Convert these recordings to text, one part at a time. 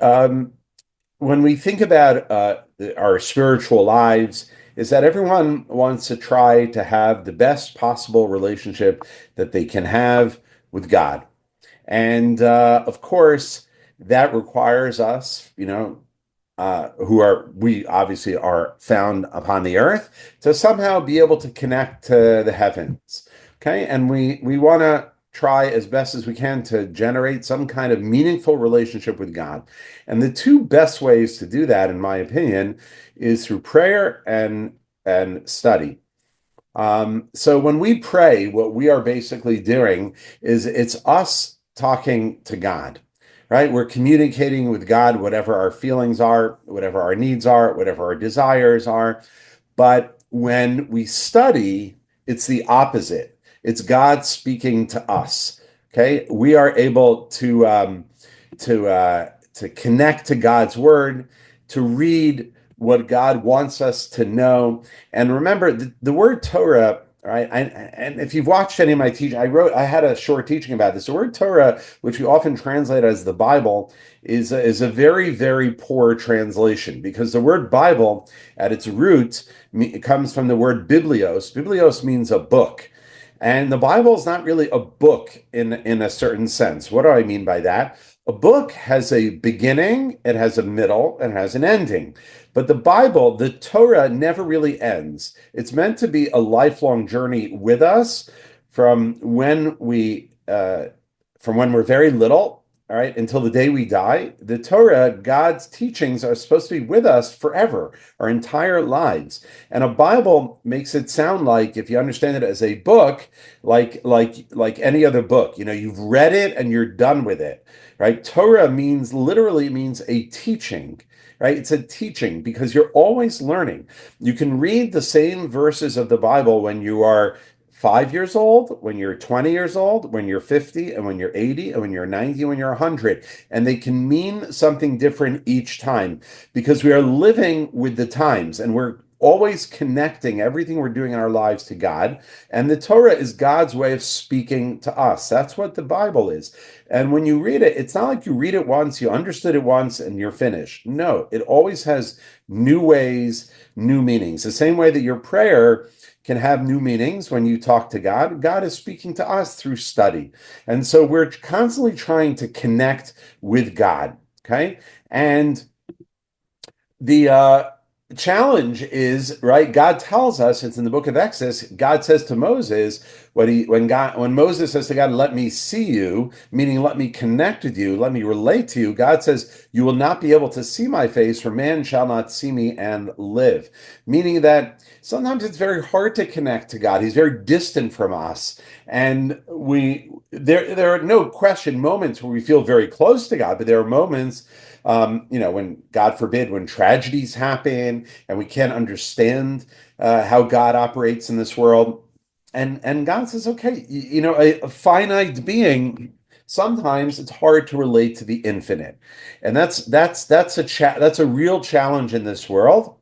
Um, when we think about our spiritual lives, is that everyone wants to try to have the best possible relationship that they can have with God. And of course, that requires us, we obviously are found upon the earth, to somehow be able to connect to the heavens. Okay. And we want to try as best as we can to generate some kind of meaningful relationship with God. And the two best ways to do that, in my opinion, is through prayer and study. So when we pray, what we are basically doing is it's us talking to God, right? We're communicating with God, whatever our feelings are, whatever our needs are, whatever our desires are. But when we study, it's the opposite. It's God speaking to us. Okay, we are able to connect to God's word, to read what God wants us to know. And remember, the word Torah, right? And if you've watched any of my teaching, I had a short teaching about this. The word Torah, which we often translate as the Bible, is a very, very poor translation, because the word Bible at its root it comes from the word biblios. Biblios means a book. And the Bible is not really a book in a certain sense. What do I mean by that? A book has a beginning, it has a middle, and it has an ending. But the Bible, the Torah, never really ends. It's meant to be a lifelong journey with us from when we're very little, all right, until the day we die. The Torah, God's teachings, are supposed to be with us forever, our entire lives. And a Bible makes it sound like, if you understand it as a book, like any other book, you've read it and you're done with it, right? Torah means literally means a teaching. Right? It's a teaching because you're always learning. You can read the same verses of the Bible when you are 5 years old, when you're 20 years old, when you're 50, and when you're 80, and when you're 90, and when you're 100. And they can mean something different each time because we are living with the times, and we're always connecting everything we're doing in our lives to God. And the Torah is God's way of speaking to us. That's what the Bible is. And when you read it, it's not like you read it once, you understood it once, and you're finished. No, it always has new ways, new meanings. The same way that your prayer can have new meanings when you talk to God. God is speaking to us through study. And so we're constantly trying to connect with God. Okay. And the challenge is, right, God tells us, it's in the book of Exodus. God says to Moses, when Moses says to God, let me see you, meaning let me connect with you, let me relate to you, God says, you will not be able to see my face, for man shall not see me and live. Meaning that sometimes it's very hard to connect to God. He's very distant from us. And there are no question moments where we feel very close to God, but there are moments when, God forbid, when tragedies happen and we can't understand how God operates in this world. And God says, okay, a finite being, sometimes it's hard to relate to the infinite. And that's a real challenge in this world.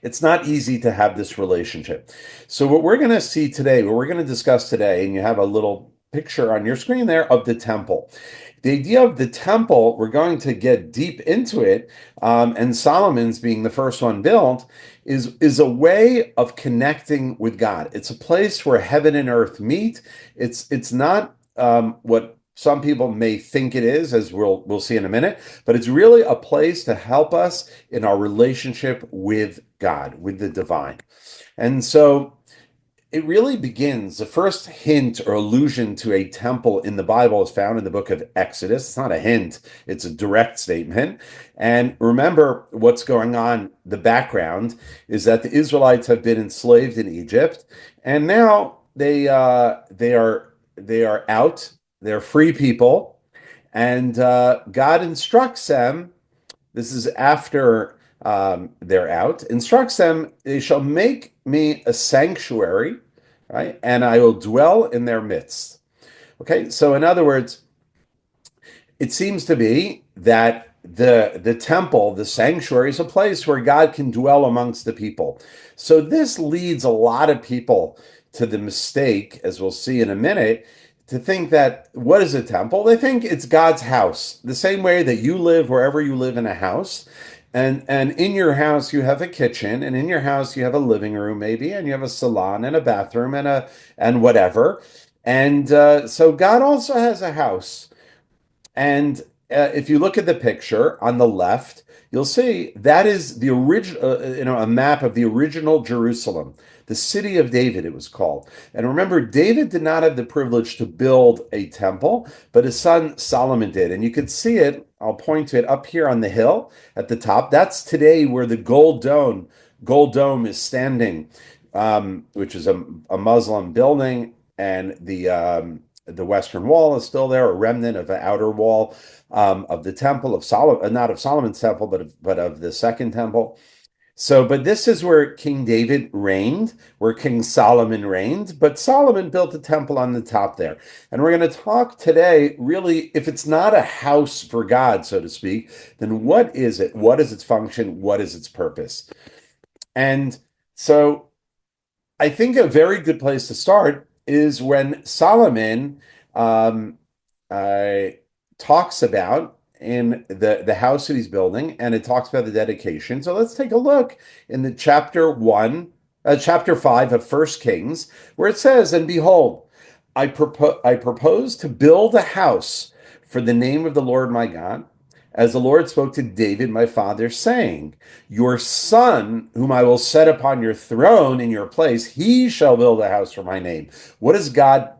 It's not easy to have this relationship. So what we're going to see today, what we're going to discuss today, and you have a little picture on your screen there of the temple. The idea of the temple, we're going to get deep into it, and Solomon's being the first one built, is a way of connecting with God. It's a place where heaven and earth meet. It's not what some people may think it is, as we'll see in a minute, but it's really a place to help us in our relationship with God, with the divine. And so it really begins, the first hint or allusion to a temple in the Bible is found in the book of Exodus. It's not a hint, it's a direct statement. And remember what's going on. The background is that the Israelites have been enslaved in Egypt, and now they are out, they're free people, and God instructs them. This is after they're out. Instructs them, they shall make me a sanctuary, right? And I will dwell in their midst. Okay, so in other words, it seems to be that the temple, the sanctuary, is a place where God can dwell amongst the people. So this leads a lot of people to the mistake, as we'll see in a minute, to think that what is a temple? They think it's God's house, the same way that you live wherever you live in a house. And in your house you have a kitchen, and in your house you have a living room maybe, and you have a salon and a bathroom and whatever. And so God also has a house. And if you look at the picture on the left, you'll see that is the original, a map of the original Jerusalem, the city of David, it was called. And remember, David did not have the privilege to build a temple, but his son Solomon did. And you can see it. I'll point to it up here on the hill at the top. That's today where the gold dome is standing, which is a Muslim building, and the Western Wall is still there, a remnant of the outer wall of the temple of Solomon, not of Solomon's temple, but of the second temple. So, but this is where King David reigned, where King Solomon reigned, but Solomon built a temple on the top there. And we're going to talk today, really, if it's not a house for God, so to speak, then what is it? What is its function? What is its purpose? And so I think a very good place to start is when Solomon um, uh, talks about in the house that he's building, and it talks about the dedication. So let's take a look in the chapter 5 of First Kings, where it says, "And behold, I propose to build a house for the name of the Lord my God, as the Lord spoke to David my father, saying, Your son, whom I will set upon your throne in your place, he shall build a house for my name." What does God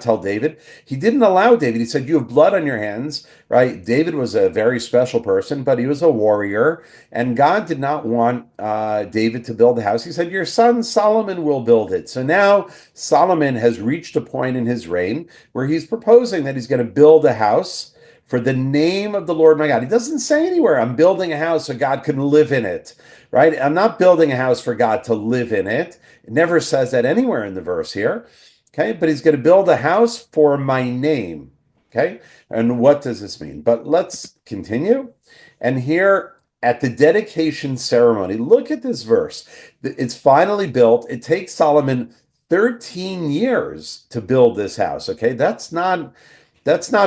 tell David? He didn't allow David. He said, "You have blood on your hands," right? David was a very special person, but he was a warrior, and God did not want David to build a house. He said, "Your son Solomon will build it." So now Solomon has reached a point in his reign where he's proposing that he's going to build a house for the name of the Lord my God. He doesn't say anywhere, "I'm building a house so God can live in it," right? I'm not building a house for God to live in it. It never says that anywhere in the verse here. Okay, but he's going to build a house for my name. Okay, and what does this mean? But let's continue. And here at the dedication ceremony, look at this verse. It's finally built. It takes Solomon 13 years to build this house. Okay, that's not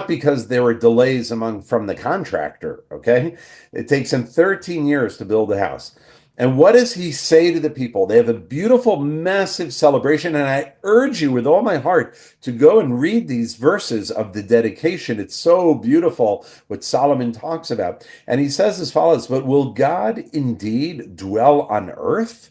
because there were delays from the contractor, okay? It takes him 13 years to build the house. And what does he say to the people? They have a beautiful, massive celebration, and I urge you with all my heart to go and read these verses of the dedication. It's so beautiful what Solomon talks about. And he says as follows, "But will God indeed dwell on earth?"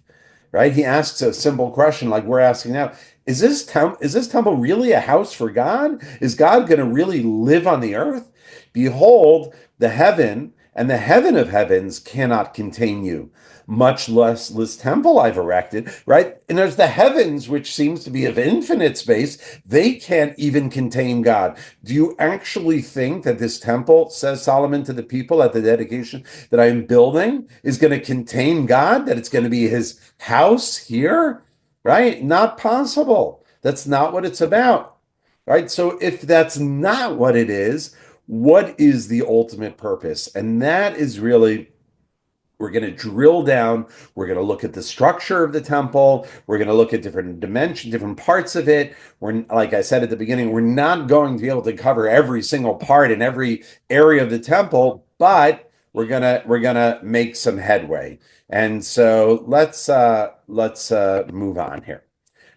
Right? He asks a simple question like we're asking now. Is this temple really a house for God? Is God going to really live on the earth? Behold, the heaven and the heaven of heavens cannot contain you, much less this temple I've erected, right? And there's the heavens, which seems to be of infinite space. They can't even contain God. Do you actually think that this temple, says Solomon to the people at the dedication, that I'm building is going to contain God? That it's going to be his house here? Right? Not possible. That's not what it's about. Right? So if that's not what it is, what is the ultimate purpose? And that is really, we're going to drill down. We're going to look at the structure of the temple. We're going to look at different dimensions, different parts of it. We're, like I said at the beginning, we're not going to be able to cover every single part in every area of the temple, but we're gonna make some headway. And so let's move on here.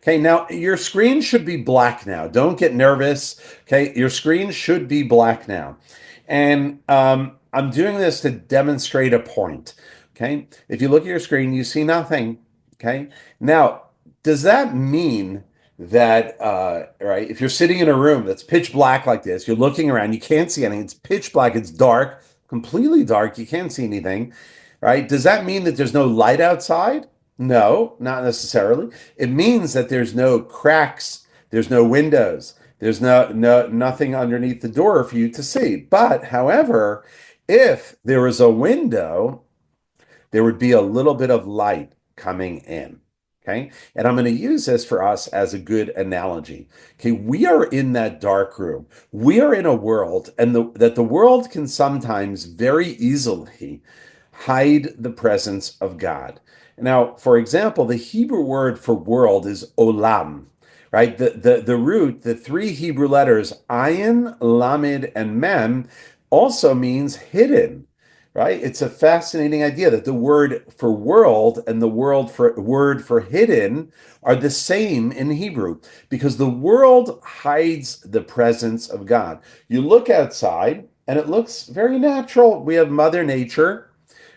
Okay, now your screen should be black now. Don't get nervous. Okay, your screen should be black now. And I'm doing this to demonstrate a point. Okay, if you look at your screen, you see nothing. Okay, now, does that mean that, right, if you're sitting in a room that's pitch black like this, you're looking around, you can't see anything, it's pitch black, it's dark, completely dark, you can't see anything, right? Does that mean that there's no light outside? No, not necessarily. It means that there's no cracks, there's no windows, there's nothing underneath the door for you to see. But however, if there was a window, there would be a little bit of light coming in. Okay. And I'm going to use this for us as a good analogy. Okay. We are in that dark room. We are in a world, and that the world can sometimes very easily hide the presence of God. Now, for example, the Hebrew word for world is olam, right? The root, the three Hebrew letters, ayin, lamed, and mem, also means hidden, right? It's a fascinating idea that the word for world and the word for hidden are the same in Hebrew because the world hides the presence of God. You look outside and it looks very natural. We have Mother Nature,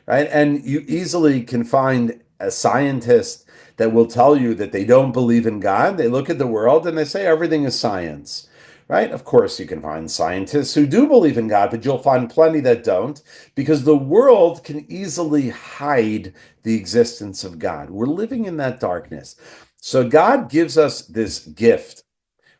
right? And you easily can find a scientist that will tell you that they don't believe in God. They look at the world and they say everything is science, right? Of course, you can find scientists who do believe in God, but you'll find plenty that don't because the world can easily hide the existence of God. We're living in that darkness. So God gives us this gift,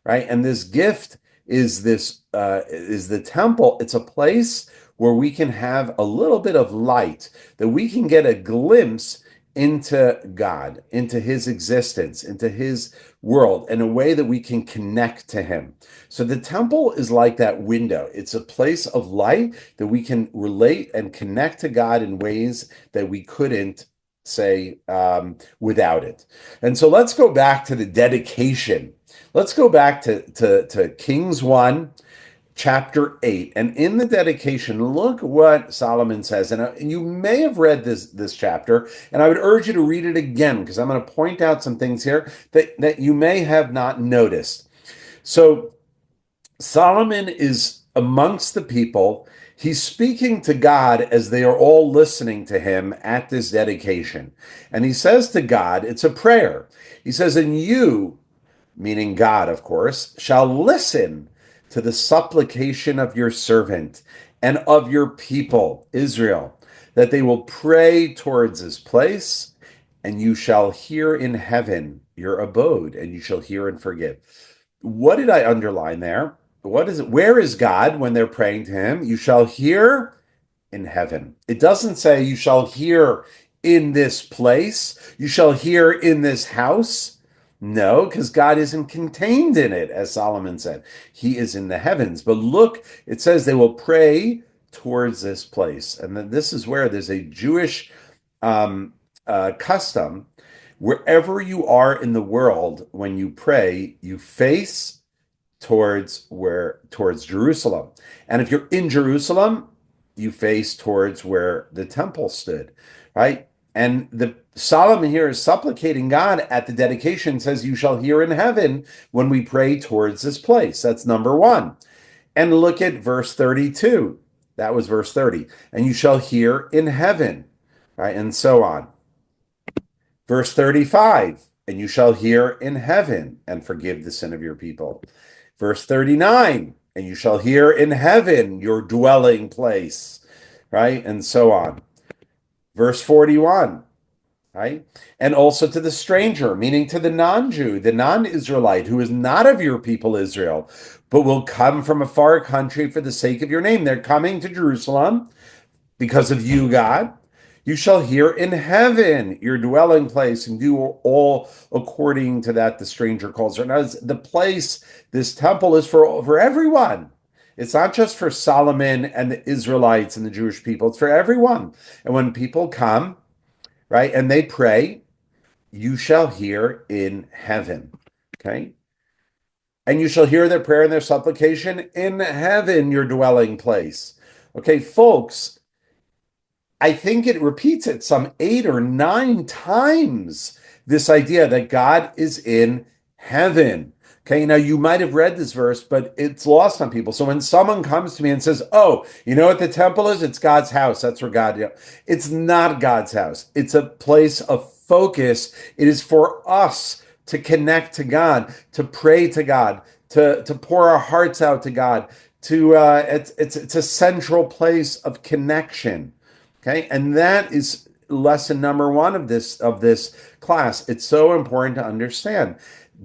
right? And this gift is the temple. It's a place where we can have a little bit of light, that we can get a glimpse into God, into his existence, into his world in a way that we can connect to him. So the temple is like that window. It's a place of light that we can relate and connect to God in ways that we couldn't say without it. And so let's go back to the dedication. Let's go back to Kings 1, chapter 8. And in the dedication, look what Solomon says. And you may have read this chapter, and I would urge you to read it again because I'm going to point out some things here that you may have not noticed. So Solomon is amongst the people. He's speaking to God as they are all listening to him at this dedication. And he says to God, it's a prayer. He says, and you, meaning God, of course, shall listen to the supplication of your servant and of your people, Israel, that they will pray towards this place, and you shall hear in heaven your abode, and you shall hear and forgive. What did I underline there? What is it? Where is God when they're praying to him? You shall hear in heaven. It doesn't say you shall hear in this place, you shall hear in this house. No, because God isn't contained in it, as Solomon said. He is in the heavens. But look, it says they will pray towards this place. And then this is where there's a Jewish custom. Wherever you are in the world, when you pray, you face towards Jerusalem. And if you're in Jerusalem, you face towards where the temple stood, right? And the Solomon here is supplicating God at the dedication, says, you shall hear in heaven when we pray towards this place. That's number one. And look at verse 32. That was verse 30. And you shall hear in heaven, right? And so on. Verse 35. And you shall hear in heaven and forgive the sin of your people. Verse 39. And you shall hear in heaven your dwelling place, right? And so on. Verse 41, right? And also to the stranger, meaning to the non-Jew, the non-Israelite, who is not of your people Israel, but will come from a far country for the sake of your name. They're coming to Jerusalem because of you, God. You shall hear in heaven your dwelling place and do all according to that the stranger calls her. Now, the place, this temple is for everyone. It's not just for Solomon and the Israelites and the Jewish people. It's for everyone. And when people come, right, and they pray, you shall hear in heaven. Okay? And you shall hear their prayer and their supplication in heaven, your dwelling place. Okay, folks, I think it repeats it some 8 or 9 times, this idea that God is in heaven. Okay, now you might have read this verse, but it's lost on people. So when someone comes to me and says, oh, you know what the temple is? It's God's house. That's where God, it's not God's house. It's a place of focus. It is for us to connect to God, to pray to God, to pour our hearts out to God. It's a central place of connection. Okay, and that is lesson number one of this class. It's so important to understand.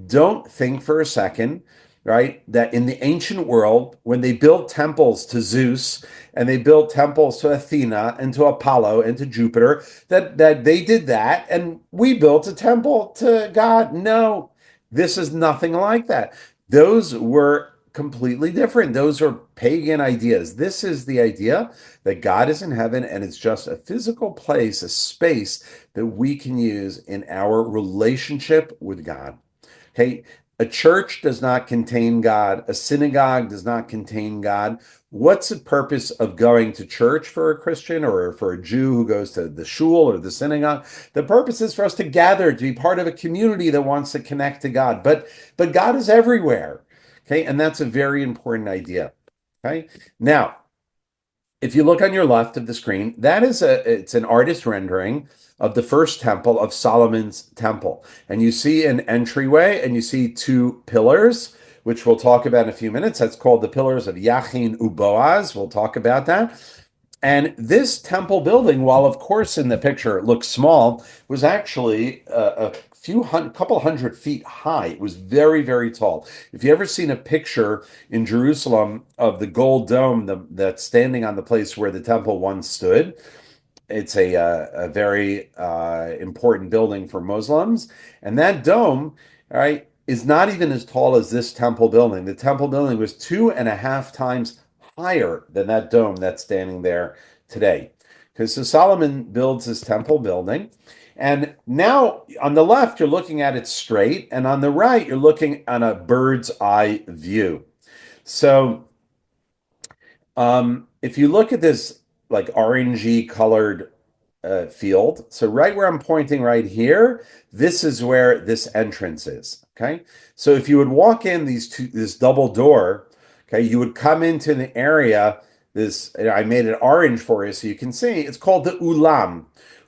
Don't think for a second, right, that in the ancient world, when they built temples to Zeus and they built temples to Athena and to Apollo and to Jupiter, that they did that and we built a temple to God. No, this is nothing like that. Those were completely different. Those are pagan ideas. This is the idea that God is in heaven and it's just a physical place, a space that we can use in our relationship with God. Okay. A church does not contain God. A synagogue does not contain God. What's the purpose of going to church for a Christian or for a Jew who goes to the shul or the synagogue? The purpose is for us to gather, to be part of a community that wants to connect to God. But God is everywhere. Okay, and that's a very important idea. Okay. Now, if you look on your left of the screen, it's an artist rendering of the first temple of Solomon's temple. And you see an entryway and you see two pillars, which we'll talk about in a few minutes. That's called the pillars of Yachin Uboaz. We'll talk about that. And this temple building, while of course in the picture it looks small, was actually couple hundred feet high. It was very, very tall. If you ever seen a picture in Jerusalem of the gold dome that's standing on the place where the temple once stood, it's a very important building for Muslims. And that dome, all right, is not even as tall as this temple building. The temple building was 2.5 times higher than that dome that's standing there today. Because so Solomon builds this temple building. And now on the left, you're looking at it straight. And on the right, you're looking on a bird's eye view. So if you look at this like orangey colored field, so right where I'm pointing right here, this is where this entrance is. Okay, so if you would walk in this double door, okay, you would come into the area. I made it orange for you so you can see. It's called the Ulam,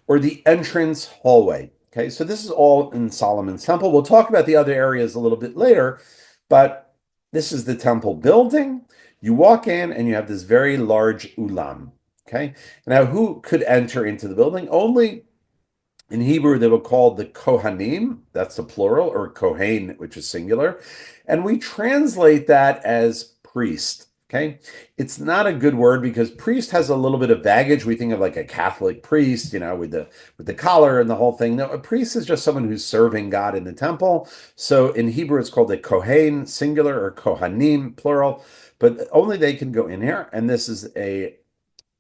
or the entrance hallway. Okay, so this is all in Solomon's temple. We'll talk about the other areas a little bit later, but this is the temple building. You walk in and you have this very large ulam. Okay. Now, who could enter into the building? Only in Hebrew, they were called the Kohanim. That's the plural, or Kohen, which is singular. And we translate that as priest. Okay. It's not a good word because priest has a little bit of baggage. We think of like a Catholic priest, with the collar and the whole thing. No, a priest is just someone who's serving God in the temple. So in Hebrew, it's called a Kohen, singular, or Kohanim, plural. But only they can go in here. And this is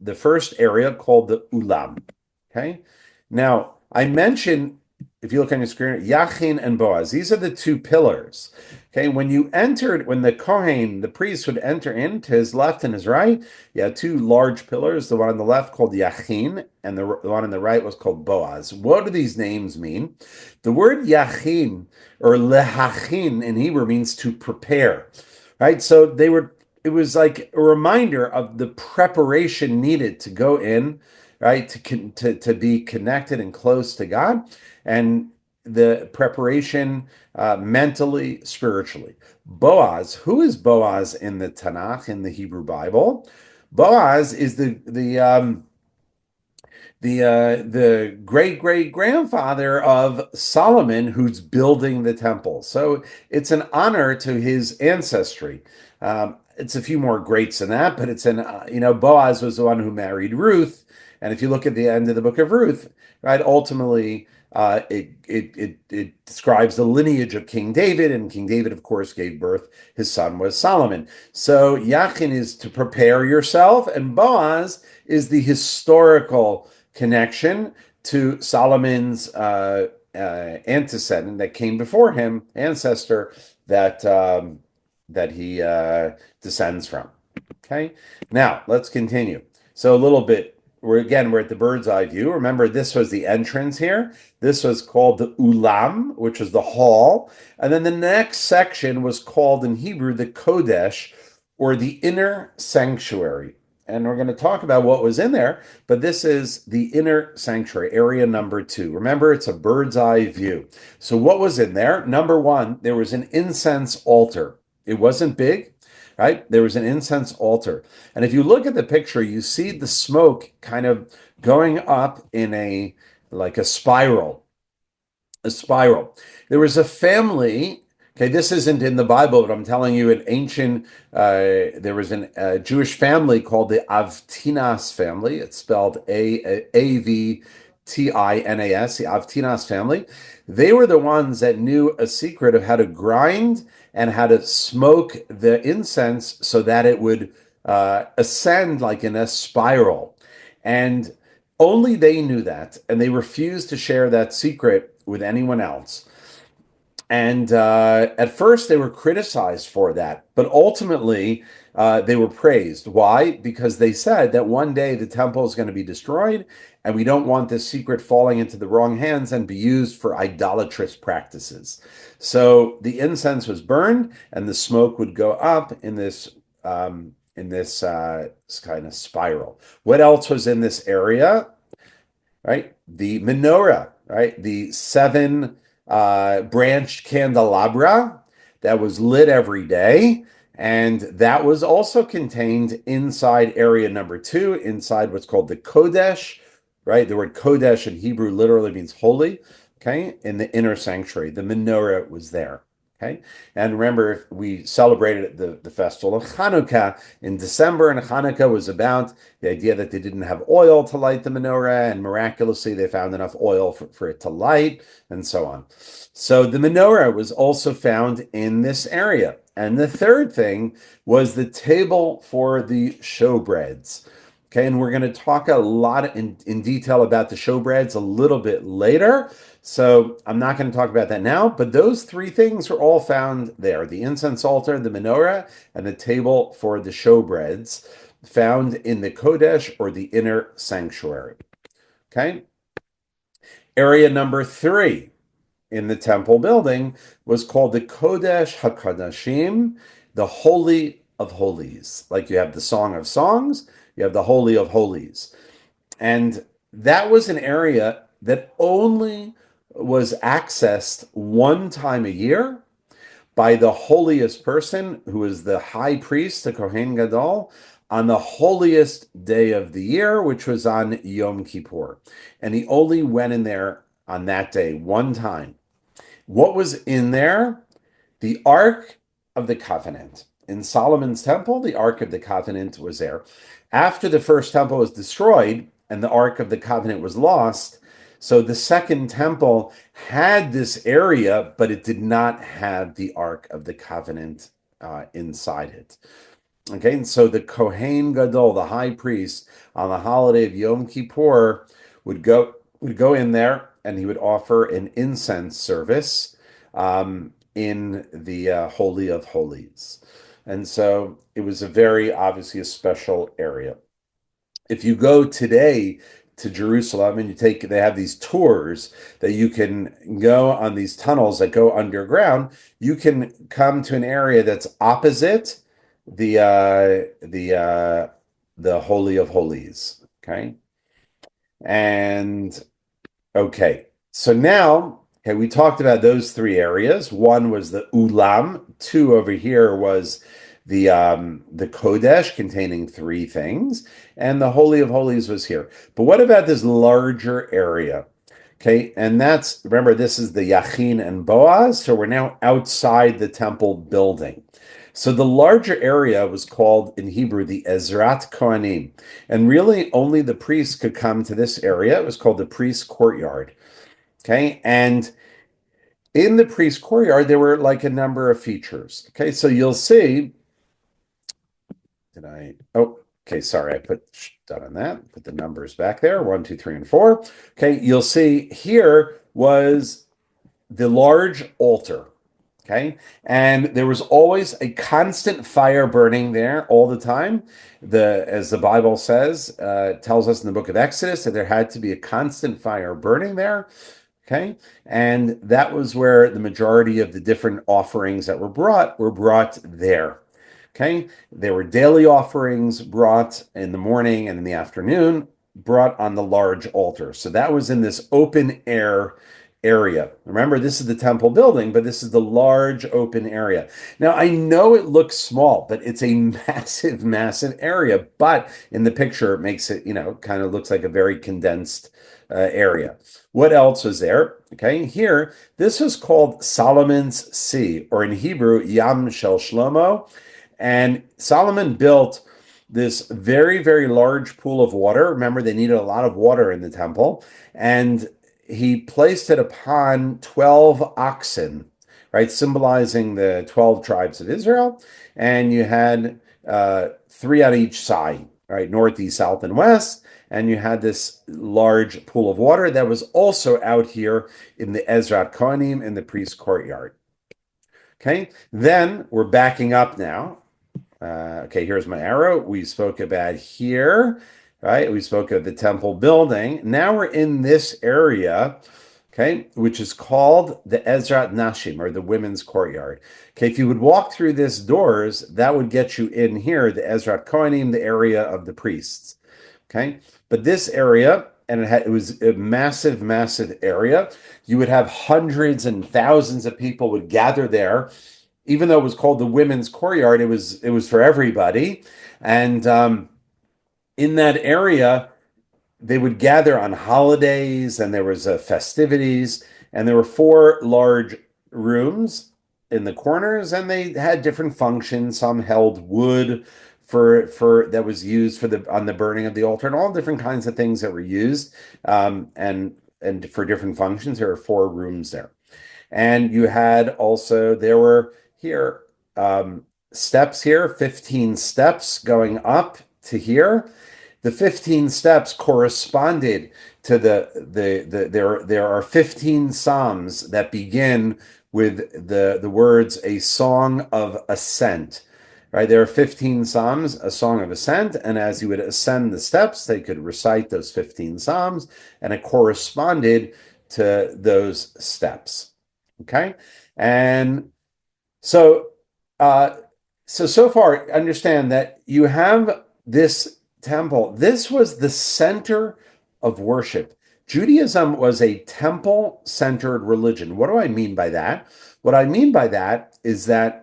the first area called the Ulam. Okay. Now, I mentioned, if you look on your screen, Yachin and Boaz. These are the two pillars. Okay. When the Kohen, the priest, would enter into his left and his right, you had two large pillars. The one on the left called Yachin, and the one on the right was called Boaz. What do these names mean? The word Yachin, or Lehachin in Hebrew, means to prepare. Right. So it was like a reminder of the preparation needed to go in, right, to be connected and close to God, and the preparation mentally, spiritually. Boaz, who is Boaz in the Tanakh, in the Hebrew Bible? Boaz is the great great grandfather of Solomon, who's building the temple. So it's an honor to his ancestry. It's a few more greats than that, but Boaz was the one who married Ruth, and if you look at the end of the book of Ruth, right, ultimately it describes the lineage of King David, and King David, of course, gave birth. His son was Solomon. So Yachin is to prepare yourself, and Boaz is the historical connection to Solomon's antecedent that came before him, ancestor that he descends from. Okay, now let's continue. So a little bit, we're at the bird's eye view. Remember, this was the entrance here. This was called the Ulam, which is the hall. And then the next section was called in Hebrew the Kodesh, or the inner sanctuary. And we're going to talk about what was in there, but this is the inner sanctuary, area number 2. Remember, it's a bird's eye view. So what was in there? Number 1, there was an incense altar. It wasn't big, right? There was an incense altar. And if you look at the picture, you see the smoke kind of going up in like a spiral. There was a family. Okay, this isn't in the Bible, but I'm telling you, there was a Jewish family called the Avtinas family. It's spelled Avtinas, the Avtinas family. They were the ones that knew a secret of how to grind and how to smoke the incense so that it would ascend like in a spiral. And only they knew that, and they refused to share that secret with anyone else. And at first, they were criticized for that, but ultimately, they were praised. Why? Because they said that one day the temple is going to be destroyed, and we don't want this secret falling into the wrong hands and be used for idolatrous practices. So the incense was burned, and the smoke would go up in this kind of spiral. What else was in this area? Right? The menorah, right? The seven branched candelabra that was lit every day. And that was also contained inside area number two, inside what's called the Kodesh, right? The word Kodesh in Hebrew literally means holy, okay? In the inner sanctuary, the menorah was there. Okay. And remember, we celebrated the festival of Hanukkah in December, and Hanukkah was about the idea that they didn't have oil to light the menorah, and miraculously they found enough oil for it to light, and so on. So the menorah was also found in this area. And the third thing was the table for the showbreads. Okay, and we're going to talk a lot in detail about the showbreads a little bit later. So I'm not going to talk about that now, but those three things are all found there: the incense altar, the menorah, and the table for the showbreads, found in the Kodesh or the inner sanctuary. Okay. Area number three in the temple building was called the Kodesh HaKodashim, the Holy of Holies. Like you have the Song of Songs, you have the Holy of Holies. And that was an area that only was accessed one time a year by the holiest person, who is the high priest, the Kohen Gadol, on the holiest day of the year, which was on Yom Kippur. And he only went in there on that day one time. What was in there? The Ark of the Covenant. In Solomon's temple, the Ark of the Covenant was there. After the first temple was destroyed and the Ark of the Covenant was lost, so the second temple had this area, but it did not have the Ark of the Covenant inside it. Okay, and so the Kohen Gadol, the high priest, on the holiday of Yom Kippur, would go in there and he would offer an incense service in the Holy of Holies. And so it was a very obviously a special area. If you go today to Jerusalem and they have these tours that you can go on these tunnels that go underground, you can come to an area that's opposite the Holy of Holies. Okay. And okay, so now, okay, we talked about those three areas. One was the Ulam. Two over here was the Kodesh, containing three things, and the Holy of Holies was here. But what about this larger area? Okay, and remember, this is the Yachin and Boaz, so we're now outside the temple building. So the larger area was called in Hebrew the Ezrat Kohanim, and really only the priests could come to this area. It was called the priest's courtyard. Okay, and in the priest's courtyard there were like a number of features. Okay, so you'll see. Did I? Oh, okay. Sorry, I put done on that. Put the numbers back there. 1, 2, 3, and 4. Okay, you'll see here was the large altar. Okay, and there was always a constant fire burning there all the time. As the Bible says, tells us in the book of Exodus that there had to be a constant fire burning there. Okay, and that was where the majority of the different offerings that were brought there. Okay, there were daily offerings brought in the morning and in the afternoon, brought on the large altar. So that was in this open air area. Remember, this is the temple building, but this is the large open area. Now, I know it looks small, but it's a massive, massive area. But in the picture, it makes it, kind of looks like a very condensed area. What else was there? Okay, here, this was called Solomon's Sea, or in Hebrew, Yam Shel Shlomo. And Solomon built this very, very large pool of water. Remember, they needed a lot of water in the temple. And he placed it upon 12 oxen, right, symbolizing the 12 tribes of Israel. And you had three on each side, right, north, east, south, and west. And you had this large pool of water that was also out here in the Ezrat Kohanim in the priest's courtyard. Okay, then we're backing up now. Okay, here's my arrow. We spoke about here, right? We spoke of the temple building. Now we're in this area, okay, which is called the Ezrat Nashim, or the women's courtyard. Okay, if you would walk through this doors, that would get you in here, the Ezrat Kohanim, the area of the priests. Okay, but this area, and it was a massive, massive area. You would have hundreds and thousands of people would gather there. Even though it was called the women's courtyard, it was for everybody. And in that area, they would gather on holidays, and there was festivities, and there were four large rooms in the corners, and they had different functions. Some held wood for that was used for the on the burning of the altar, and all different kinds of things that were used, and for different functions. There were four rooms there. And you had also, there were here steps here, 15 steps going up to here. The 15 steps corresponded to there are 15 psalms that begin with the words a song of ascent. Right, there are 15 psalms, a song of ascent, and as you would ascend the steps, they could recite those 15 psalms, and it corresponded to those steps. Okay, and so so far, understand that you have this temple. This was the center of worship. Judaism was a temple-centered religion. What do I mean by that? What I mean by that is that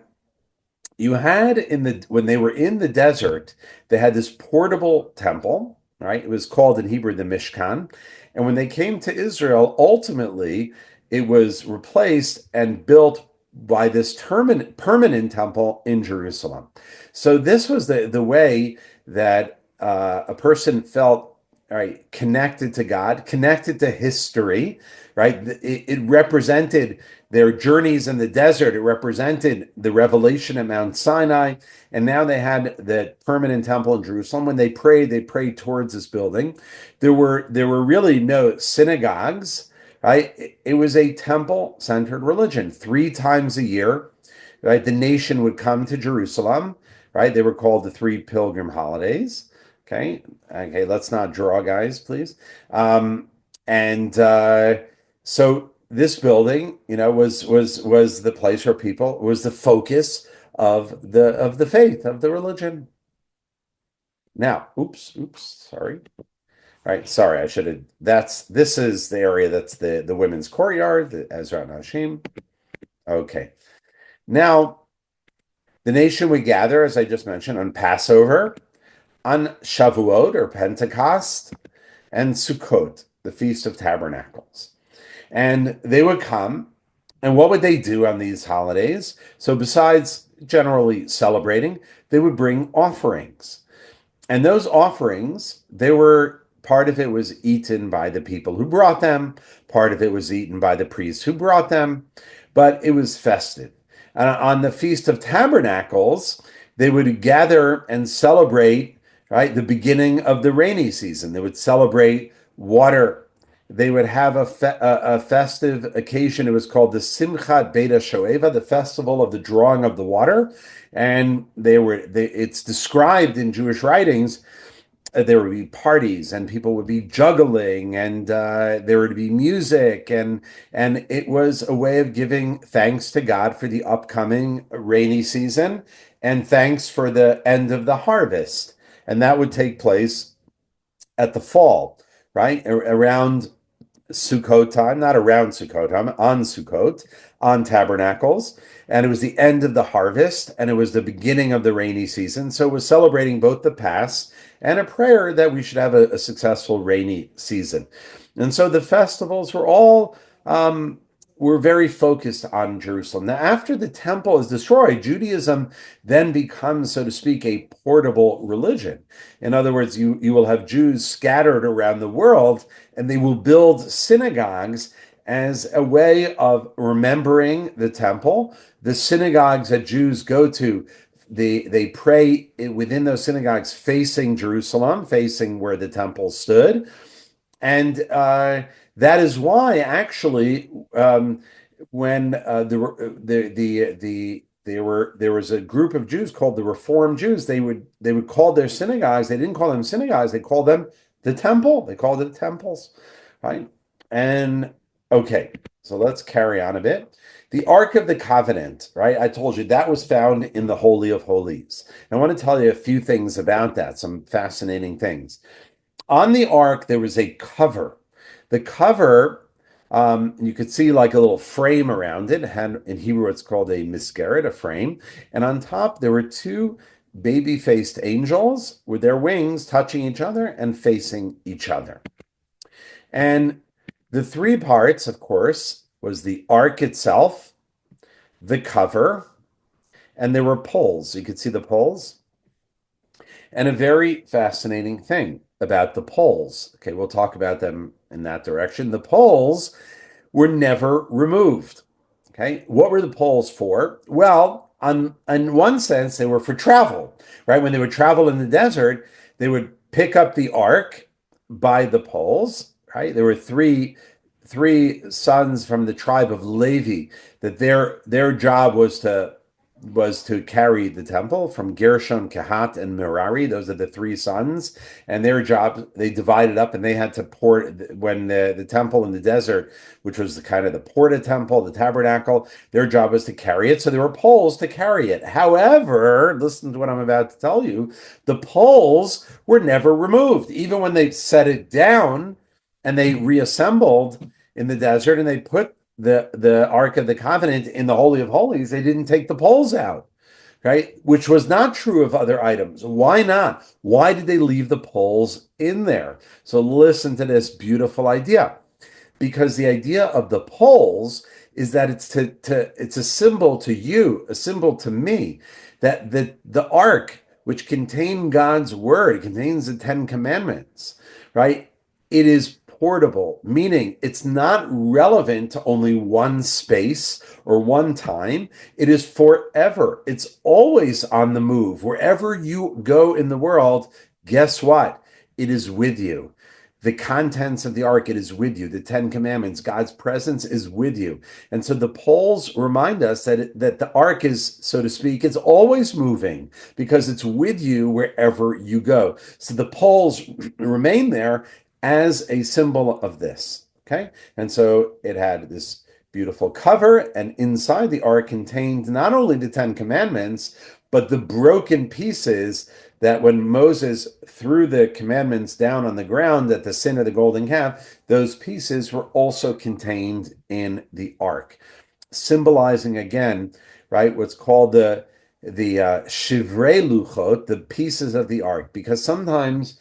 you had when they were in the desert, they had this portable temple, right? It was called in Hebrew the Mishkan. And when they came to Israel, ultimately it was replaced and built by this permanent temple in Jerusalem. So this was the way that a person felt, right, connected to God, connected to history, right? It represented their journeys in the desert. It represented the revelation at Mount Sinai. And now they had the permanent temple in Jerusalem. When they prayed towards this building. There were really no synagogues, right? It was a temple-centered religion. 3 times a year, right, the nation would come to Jerusalem, right? They were called the three pilgrim holidays. Okay, let's not draw, guys, please. And so this building, was the place where people was the focus of the faith of the religion. Now, oops, sorry. All right, sorry, I should have. This is the area that's the women's courtyard, the Ezra Nashim. Okay, now the nation would gather, as I just mentioned, on Passover, on Shavuot or Pentecost, and Sukkot, the Feast of Tabernacles. And they would come, and what would they do on these holidays? So besides generally celebrating, they would bring offerings. And those offerings, part of it was eaten by the people who brought them, part of it was eaten by the priests who brought them, but it was festive. And on the Feast of Tabernacles, they would gather and celebrate, right, the beginning of the rainy season. They would celebrate water. They would have a festive occasion. It was called the Simchat Beit HaShoeva, the festival of the drawing of the water. And it's described in Jewish writings. There would be parties, and people would be juggling, and there would be music, and it was a way of giving thanks to God for the upcoming rainy season, and thanks for the end of the harvest. And that would take place at the fall, right? Around Sukkot time, not around Sukkot time, on Sukkot, on Tabernacles. And it was the end of the harvest, and it was the beginning of the rainy season. So it was celebrating both the past and a prayer that we should have a successful rainy season. And so the festivals were very focused on Jerusalem. Now, after the temple is destroyed, Judaism then becomes, so to speak, a portable religion. In other words, you will have Jews scattered around the world, and they will build synagogues as a way of remembering the temple. The synagogues that Jews go to, they pray within those synagogues facing Jerusalem, facing where the temple stood. And that is why, actually, when there was a group of Jews called the Reform Jews. They would call their synagogues. They didn't call them synagogues. They called them the temple. They called it temples, right? And okay, so let's carry on a bit. The Ark of the Covenant, right? I told you that was found in the Holy of Holies. And I want to tell you a few things about that, some fascinating things. On the ark, there was a cover. The cover, you could see like a little frame around it. Had, in Hebrew, it's called a misgeret, a frame. And on top, there were two baby-faced angels with their wings touching each other and facing each other. And the three parts, of course, was the ark itself, the cover, and there were poles. You could see the poles. And a very fascinating thing about the poles. Okay, we'll talk about them in that direction. The poles were never removed. Okay, what were the poles for? Well, in one sense, they were for travel, right? When they would travel in the desert, they would pick up the ark by the poles, right? There were three sons from the tribe of Levi that their job was to carry the temple from Gershon, Kehat, and Merari. Those are the three sons, and their job they divided up, and they had to pour when the temple in the desert, which was the kind of the porta temple, the tabernacle. Their job was to carry it, so there were poles to carry it. However, listen to what I'm about to tell you: the poles were never removed, even when they set it down and they reassembled in the desert, and they put the Ark of the Covenant in the Holy of Holies. They didn't take the poles out, right? Which was not true of other items. Why not? Why did they leave the poles in there? So listen to this beautiful idea. Because the idea of the poles is that it's a symbol to you, a symbol to me, that the ark, which contained God's word, it contains the Ten Commandments, right? It is portable, meaning it's not relevant to only one space or one time. It is forever. It's always on the move. Wherever you go in the world, guess what? It is with you. The contents of the ark, it is with you. The Ten Commandments, God's presence is with you. And so the poles remind us that the ark is, so to speak, it's always moving because it's with you wherever you go. So the poles remain there as a symbol of this. Okay. And so it had this beautiful cover, and inside the ark contained not only the Ten Commandments, but the broken pieces that when Moses threw the commandments down on the ground at the sin of the golden calf, those pieces were also contained in the ark, symbolizing again, right, what's called the shivrei luchot, the pieces of the ark, because sometimes,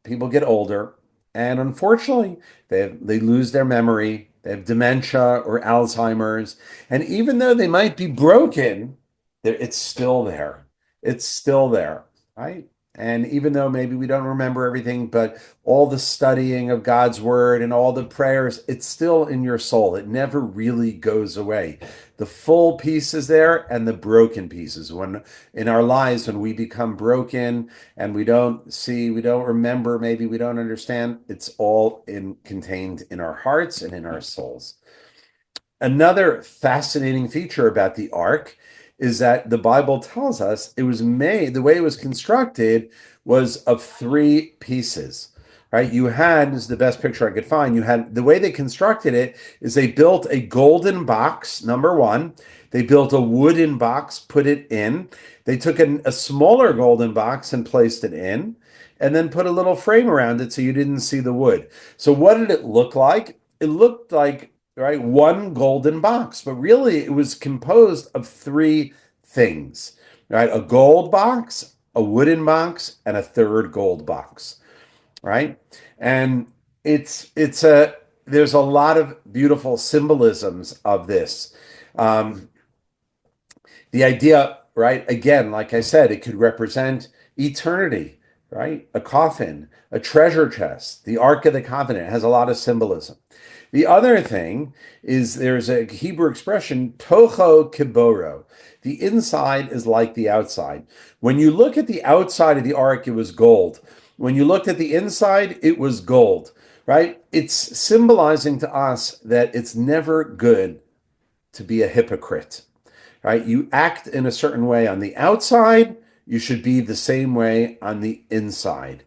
people get older, and unfortunately, they lose their memory. They have dementia or Alzheimer's, and even though they might be broken, it's still there. It's still there, right? And even though maybe we don't remember everything, but all the studying of God's word and all the prayers, it's still in your soul. It never really goes away. The full piece is there and the broken pieces. When in our lives, when we become broken and we don't see, we don't remember, maybe we don't understand, it's all contained in our hearts and in our souls. Another fascinating feature about the ark is that the Bible tells us it was made, the way it was constructed was of three pieces, right? You had, this is the best picture I could find, you had, the way they constructed it is they built a golden box, number one. They built a wooden box, put it in. They took a smaller golden box and placed it in, and then put a little frame around it so you didn't see the wood. So what did it look like? It looked like, right, one golden box, but really it was composed of three things, right? A gold box, a wooden box, and a third gold box, right? And there's a lot of beautiful symbolisms of this. Um, the idea, right? Again, like I said, it could represent eternity, right? A coffin, a treasure chest, the Ark of the Covenant has a lot of symbolism. The other thing is there's a Hebrew expression, toho kiboro. The inside is like the outside. When you look at the outside of the ark, it was gold. When you looked at the inside, it was gold. right? It's symbolizing to us that it's never good to be a hypocrite, right? You act in a certain way on the outside, you should be the same way on the inside.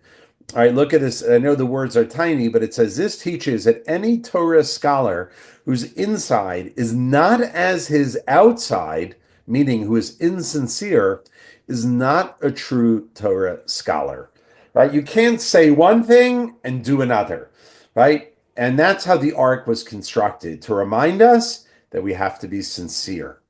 All right, look at this. I know the words are tiny, but it says this teaches that any Torah scholar whose inside is not as his outside, meaning who is insincere, is not a true Torah scholar. Right? You can't say one thing and do another, right? And that's how the ark was constructed to remind us that we have to be sincere.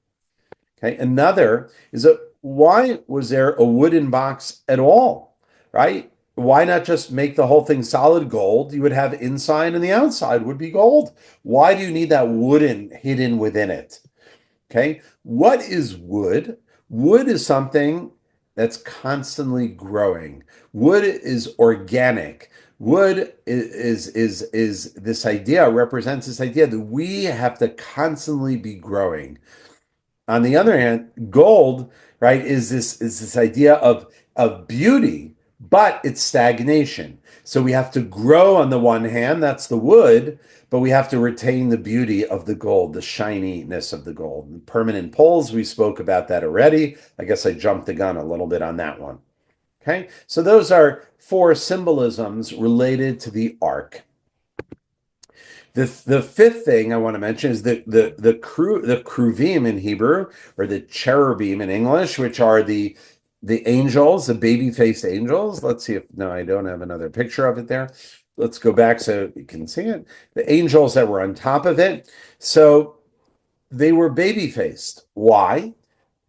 Okay. Another is that why was there a wooden box at all? Right? Why not just make the whole thing solid gold? You would have inside and the outside would be gold. Why do you need that wooden hidden within it? Okay. What is wood? Wood is something that's constantly growing. Wood is organic. Wood is this idea, represents this idea that we have to constantly be growing. On the other hand, gold, right, is this idea of beauty, but it's stagnation. So we have to grow on the one hand, that's the wood, but we have to retain the beauty of the gold, the shininess of the gold. The permanent poles, we spoke about that already. I guess I jumped the gun a little bit on that one. Okay, so those are four symbolisms related to the ark. The fifth thing I want to mention is the kruvim in Hebrew, or the cherubim in English, which are the angels, the baby-faced angels. Let's see if no, I don't have another picture of it there. Let's go back so you can see it. The angels that were on top of it. So they were baby-faced. Why?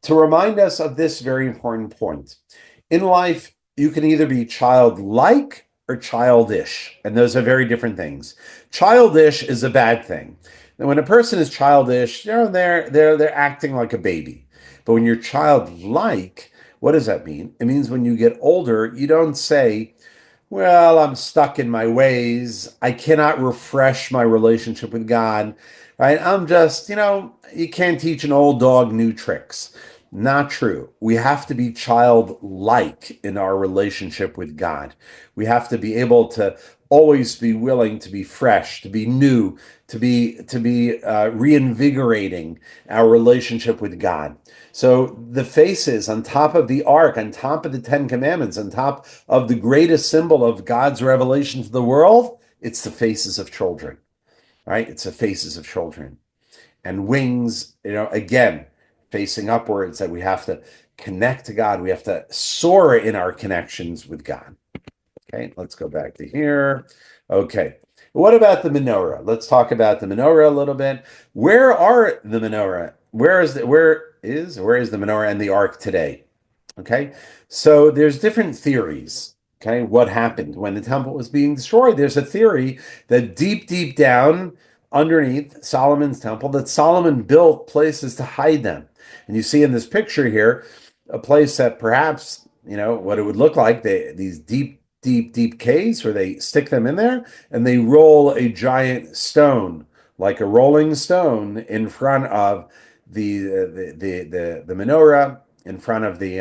To remind us of this very important point. In life, you can either be childlike or childish, and those are very different things. Childish is a bad thing. And when a person is childish, they're acting like a baby. But when you're childlike, what does that mean? It means when you get older, you don't say, well, I'm stuck in my ways. I cannot refresh my relationship with God, right? I'm just, you can't teach an old dog new tricks. Not true. We have to be childlike in our relationship with God. We have to be able to always be willing to be fresh, to be new, to be reinvigorating our relationship with God. So the faces on top of the ark, on top of the Ten Commandments, on top of the greatest symbol of God's revelation to the world, it's the faces of children, right? It's the faces of children. And wings, again, facing upwards, that we have to connect to God. We have to soar in our connections with God. Okay, let's go back to here. Okay. What about the menorah? Let's talk about the menorah a little bit. Where are the menorah? Where is the menorah and the ark today? Okay. So there's different theories. Okay. What happened when the temple was being destroyed? There's a theory that deep, deep down underneath Solomon's temple, that Solomon built places to hide them. And you see in this picture here, a place that perhaps, what it would look like, these deep, deep, deep caves where they stick them in there and they roll a giant stone, like a rolling stone, in front of the menorah, in front of the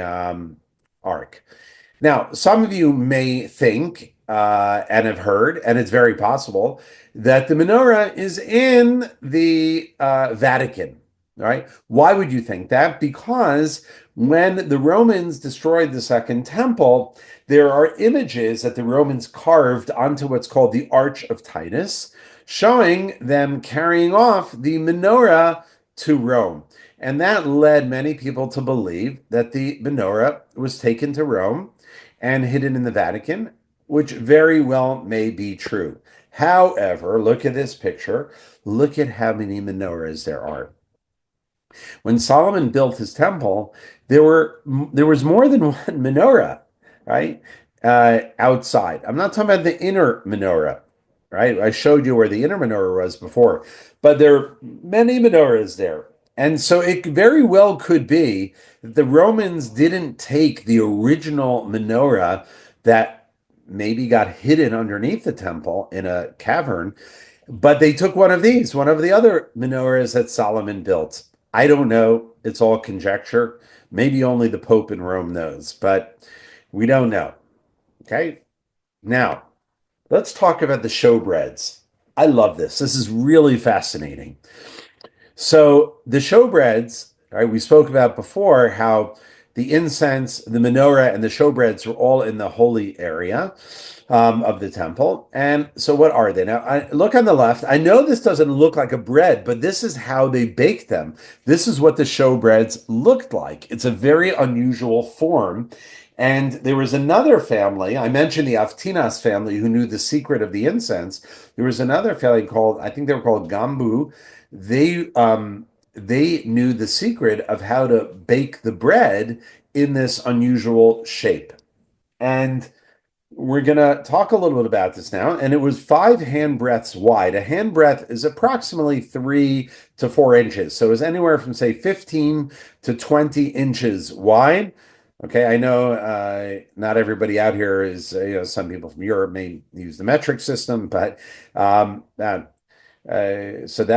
ark. Now, some of you may think and have heard, and it's very possible, that the menorah is in the Vatican, right? Why would you think that? Because when the Romans destroyed the Second Temple, there are images that the Romans carved onto what's called the Arch of Titus, showing them carrying off the menorah to Rome. And that led many people to believe that the menorah was taken to Rome and hidden in the Vatican, which very well may be true. However, look at this picture. Look at how many menorahs there are. When Solomon built his temple, there was more than one menorah, right? Outside. I'm not talking about the inner menorah, right? I showed you where the inner menorah was before, but there are many menorahs there. And so it very well could be that the Romans didn't take the original menorah that maybe got hidden underneath the temple in a cavern, but they took one of these, one of the other menorahs that Solomon built. I don't know. It's all conjecture. Maybe only the Pope in Rome knows, but we don't know. Okay. Now, Let's talk about the showbreads. I love this. This is really fascinating. So the showbreads, right? We spoke about before how the incense, the menorah, and the showbreads were all in the holy area of the temple. And so, what are they? Now, I look on the left. I know this doesn't look like a bread, but this is how they baked them. This is what the showbreads looked like. It's a very unusual form. And there was another family, I mentioned the Aftinas family who knew the secret of the incense. There was another family called, I think they were called Gambu. They knew the secret of how to bake the bread in this unusual shape. And we're going to talk a little bit about this now. And it was 5 handbreadths wide. A handbreadth is approximately 3 to 4 inches. So it's anywhere from, say, 15 to 20 inches wide. Okay, I know not everybody out here is, some people from Europe may use the metric system, but so that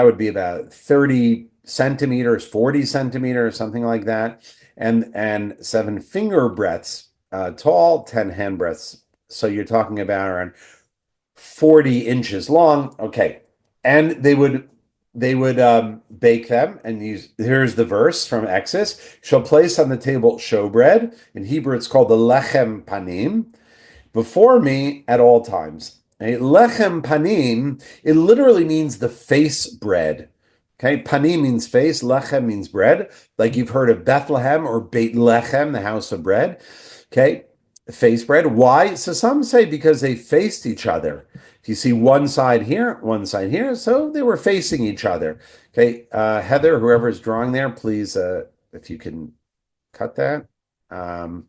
would be about 30 centimeters, 40 centimeters, something like that. And 7 finger breadths tall, 10 hand breadths. So you're talking about around 40 inches long. Okay. And they would bake them and use, here's the verse from Exodus, shall place on the table showbread. In Hebrew, it's called the lechem panim before me at all times. Okay? Lechem panim, it literally means the face bread. Okay, panim means face, lechem means bread. Like you've heard of Bethlehem or Beit Lechem, the house of bread. Okay, face bread. Why? So some say because they faced each other. If you see one side here, so they were facing each other. Okay, Heather, whoever's drawing there, please, if you can cut that. Um,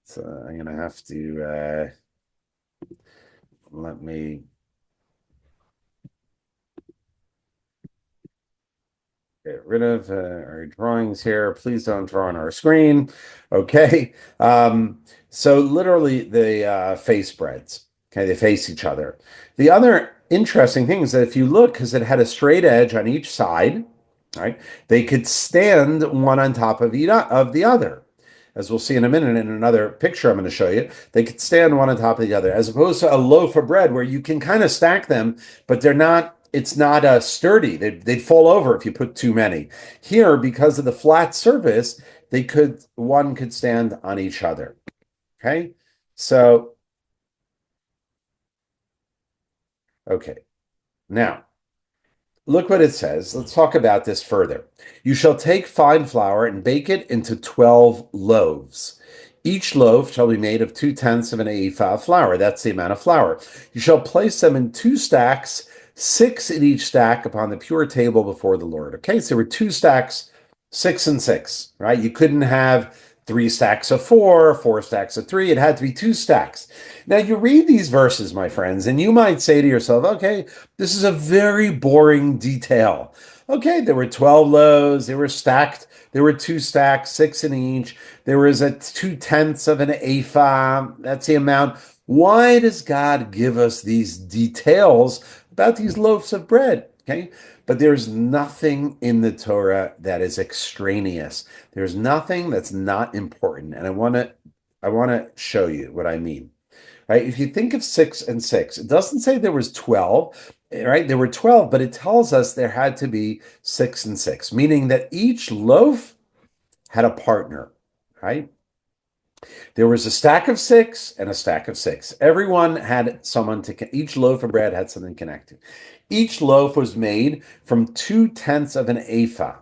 so I'm gonna have to let me get rid of our drawings here. Please don't draw on our screen. Okay. So literally the face spreads. Okay, they face each other. The other interesting thing is that if you look, because it had a straight edge on each side, right, they could stand one on top of the other. As we'll see in a minute in another picture I'm going to show you, they could stand one on top of the other, as opposed to a loaf of bread where you can kind of stack them, but they're not, it's not sturdy. They'd fall over if you put too many. Here, because of the flat surface, one could stand on each other. Okay. So, okay. Now, look what it says. Let's talk about this further. You shall take fine flour and bake it into 12 loaves. Each loaf shall be made of 2/10 of an ephah of flour. That's the amount of flour. You shall place them in 2 stacks, 6 in each stack upon the pure table before the Lord. Okay, so there were 2 stacks, 6 and 6, right? You couldn't have 3 stacks of four, 4 stacks of three. It had to be 2 stacks. Now, you read these verses, my friends, and you might say to yourself, okay, this is a very boring detail. Okay, there were 12 loaves, they were stacked, there were 2 stacks, 6 in each. There was a 2/10 of an ephah. That's the amount. Why does God give us these details about these loaves of bread? Okay, but there's nothing in the Torah that is extraneous. There's nothing that's not important, and I want to show you what I mean. Right? If you think of 6 and 6, it doesn't say there was 12, right? There were 12, but it tells us there had to be 6 and 6, meaning that each loaf had a partner, right? There was a stack of 6 and a stack of 6. Everyone had someone each loaf of bread had something connected. Each loaf was made from 2/10 of an ephah.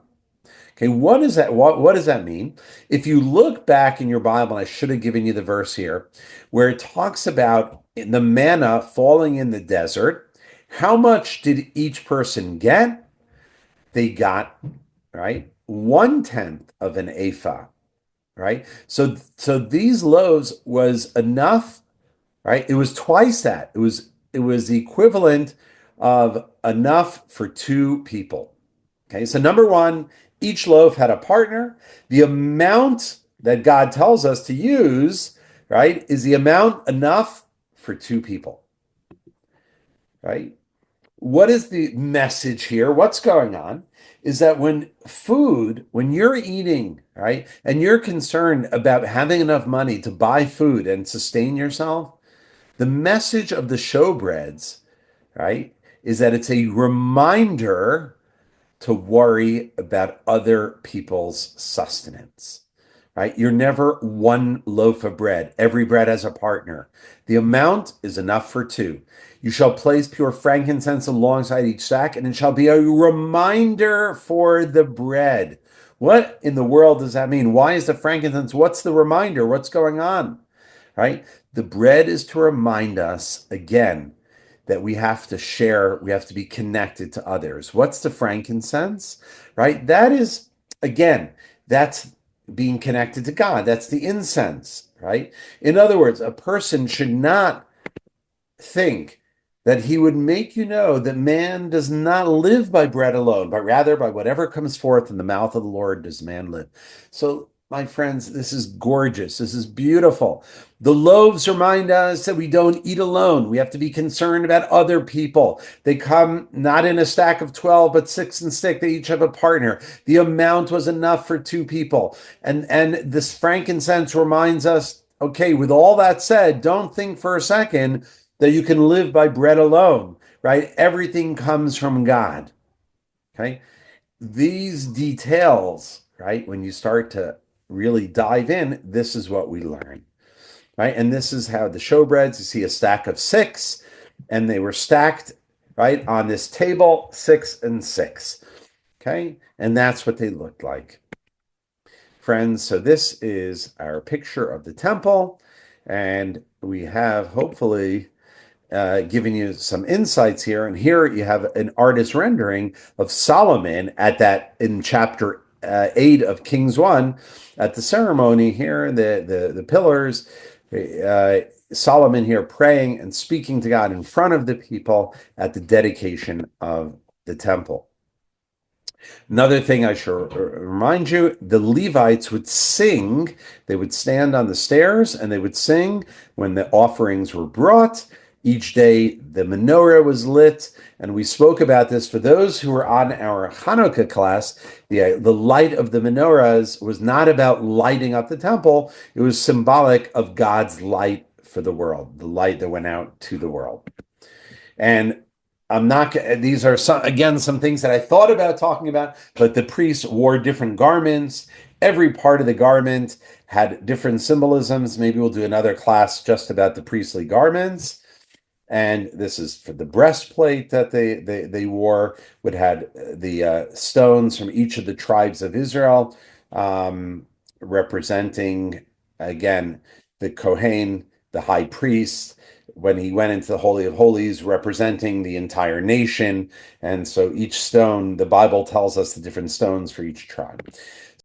Okay, what is that? What does that mean? If you look back in your Bible, and I should have given you the verse here, where it talks about the manna falling in the desert, how much did each person get? They got, right, 1/10 of an ephah, right? So these loaves was enough, right? It was twice that. It was the equivalent of enough for 2 people. Okay, so number one, each loaf had a partner. The amount that God tells us to use, right, is the amount enough for 2 people, right? What is the message here? What's going on is that when you're eating, right, and you're concerned about having enough money to buy food and sustain yourself, The message of the showbreads, right, is that it's a reminder to worry about other people's sustenance, right? You're never one loaf of bread. Every bread has a partner. The amount is enough for two. You shall place pure frankincense alongside each sack, and it shall be a reminder for the bread. What in the world does that mean? Why is the frankincense? What's the reminder? What's going on? Right? The bread is to remind us again that we have to share, we have to be connected to others. What's the frankincense? Right? That is, again, that's being connected to God. That's the incense, right? In other words, a person should not think that he would make you know that man does not live by bread alone, but rather by whatever comes forth in the mouth of the Lord does man live. So, my friends, this is gorgeous. This is beautiful. The loaves remind us that we don't eat alone. We have to be concerned about other people. They come not in a stack of 12, but six and stick. They each have a partner. The amount was enough for two people. And this frankincense reminds us, okay, with all that said, don't think for a second that you can live by bread alone, right? Everything comes from God, okay? These details, right, when you start to really dive in, this is what we learn, right? And this is how the showbreads, you see a stack of six, and they were stacked, right, on this table, 6 and 6, okay? And that's what they looked like. Friends, so this is our picture of the temple, and we have hopefully giving you some insights here. And here you have an artist rendering of Solomon at that in chapter 8 of Kings 1 at the ceremony here, the pillars. Solomon here praying and speaking to God in front of the people at the dedication of the temple. Another thing I should remind you, the Levites would sing. They would stand on the stairs and they would sing when the offerings were brought. Each day the menorah was lit, and we spoke about this for those who were on our Hanukkah class. The light of the menorahs was not about lighting up the temple. It was symbolic of God's light for the world, the light that went out to the world. And I'm not, these are some things that I thought about talking about, but the priests wore different garments. Every part of the garment had different symbolisms. Maybe we'll do another class just about the priestly garments. And this is for the breastplate that they wore, would had the stones from each of the tribes of Israel, representing, again, the Kohen, the high priest, when he went into the Holy of Holies, representing the entire nation. And so each stone, the Bible tells us the different stones for each tribe.